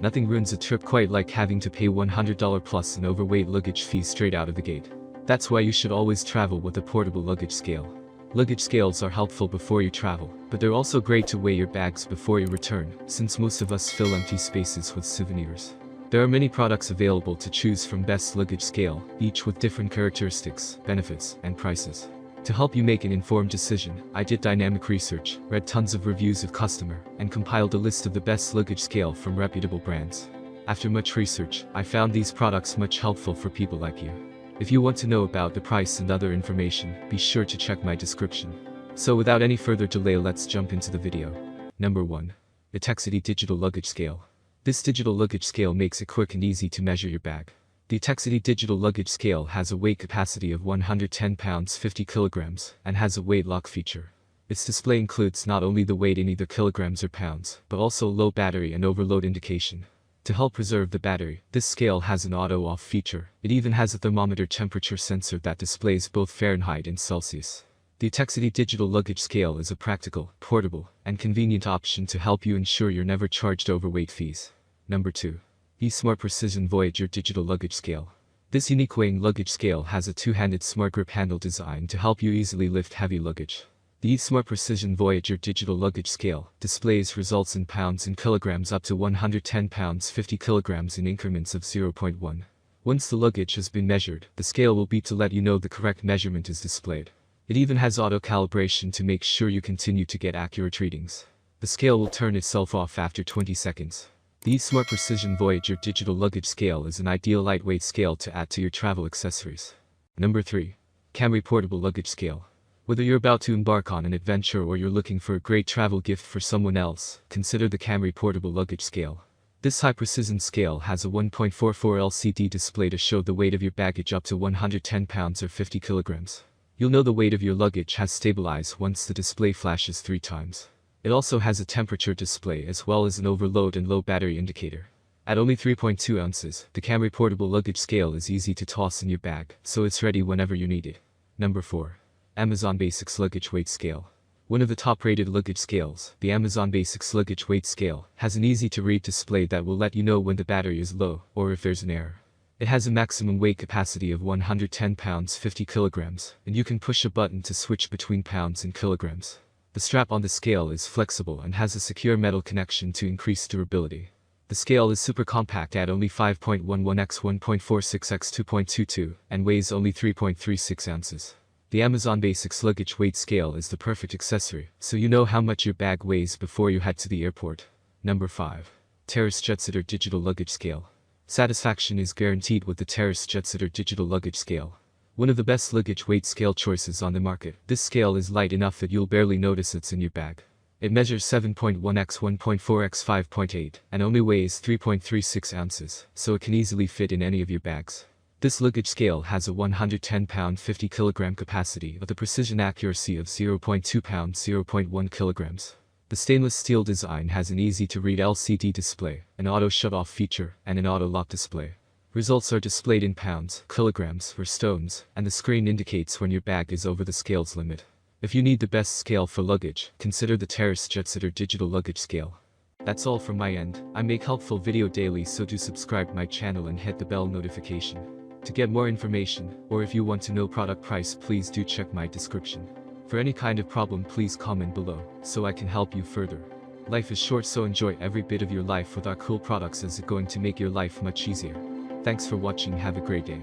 Nothing ruins a trip quite like having to pay $100 plus in overweight luggage fees straight out of the gate. That's why you should always travel with a portable luggage scale. Luggage scales are helpful before you travel, but they're also great to weigh your bags before you return, since most of us fill empty spaces with souvenirs. There are many products available to choose from Best Luggage Scale, each with different characteristics, benefits, and prices. To help you make an informed decision, I did dynamic research, read tons of reviews of customer, and compiled a list of the best luggage scale from reputable brands. After much research, I found these products much helpful for people like you. If you want to know about the price and other information, be sure to check my description. So without any further delay, let's jump into the video. Number 1. Utexity Digital Luggage Scale. This digital luggage scale makes it quick and easy to measure your bag. The Utexity Digital Luggage Scale has a weight capacity of 110 pounds 50 kilograms and has a weight lock feature. Its display includes not only the weight in either kilograms or pounds, but also low battery and overload indication. To help preserve the battery, this scale has an auto-off feature. It even has a thermometer temperature sensor that displays both Fahrenheit and Celsius. The Utexity Digital Luggage Scale is a practical, portable, and convenient option to help you ensure you're never charged overweight fees. Number 2. eSmart Precision Voyager Digital Luggage Scale. This unique weighing luggage scale has a two-handed smart grip handle designed to help you easily lift heavy luggage. The eSmart Precision Voyager Digital Luggage Scale displays results in pounds and kilograms up to 110 pounds 50 kilograms in increments of 0.1. Once the luggage has been measured, the scale will beep to let you know the correct measurement is displayed. It even has auto-calibration to make sure you continue to get accurate readings. The scale will turn itself off after 20 seconds. The eSmart Precision Voyager Digital Luggage Scale is an ideal lightweight scale to add to your travel accessories. Number 3. Camry Portable Luggage Scale. Whether you're about to embark on an adventure or you're looking for a great travel gift for someone else, consider the Camry Portable Luggage Scale. This high-precision scale has a 1.44 LCD display to show the weight of your baggage up to 110 pounds or 50 kilograms. You'll know the weight of your luggage has stabilized once the display flashes 3 times. It also has a temperature display as well as an overload and low battery indicator. At only 3.2 ounces, the Camry Portable Luggage Scale is easy to toss in your bag, so it's ready whenever you need it. Number 4. Amazon Basics Luggage Weight Scale. One of the top-rated luggage scales, the Amazon Basics Luggage Weight Scale, has an easy-to-read display that will let you know when the battery is low or if there's an error. It has a maximum weight capacity of 110 pounds 50 kilograms, and you can push a button to switch between pounds and kilograms. The strap on the scale is flexible and has a secure metal connection to increase durability. The scale is super compact at only 5.11 x 1.46 x 2.22 and weighs only 3.36 ounces. The Amazon Basics Luggage Weight Scale is the perfect accessory, so you know how much your bag weighs before you head to the airport. Number 5. Terrace Jetsitter Digital Luggage Scale. Satisfaction is guaranteed with the Terrace Jetsitter Digital Luggage Scale. One of the best luggage weight scale choices on the market, this scale is light enough that you'll barely notice it's in your bag. It measures 7.1 x 1.4 x 5.8 and only weighs 3.36 ounces, so it can easily fit in any of your bags. This luggage scale has a 110 pound 50 kilogram capacity with a precision accuracy of 0.2 pounds 0.1 kilograms. The stainless steel design has an easy-to-read LCD display, an auto shut-off feature, and an auto-lock display. Results are displayed in pounds, kilograms, or stones, and the screen indicates when your bag is over the scale's limit. If you need the best scale for luggage, consider the Terrace Jetsitter Digital Luggage Scale. That's all from my end. I make helpful video daily, so do subscribe my channel and hit the bell notification. To get more information, or if you want to know product price, please do check my description. For any kind of problem, please comment below, so I can help you further. Life is short, so enjoy every bit of your life with our cool products, as it's going to make your life much easier. Thanks for watching, have a great day.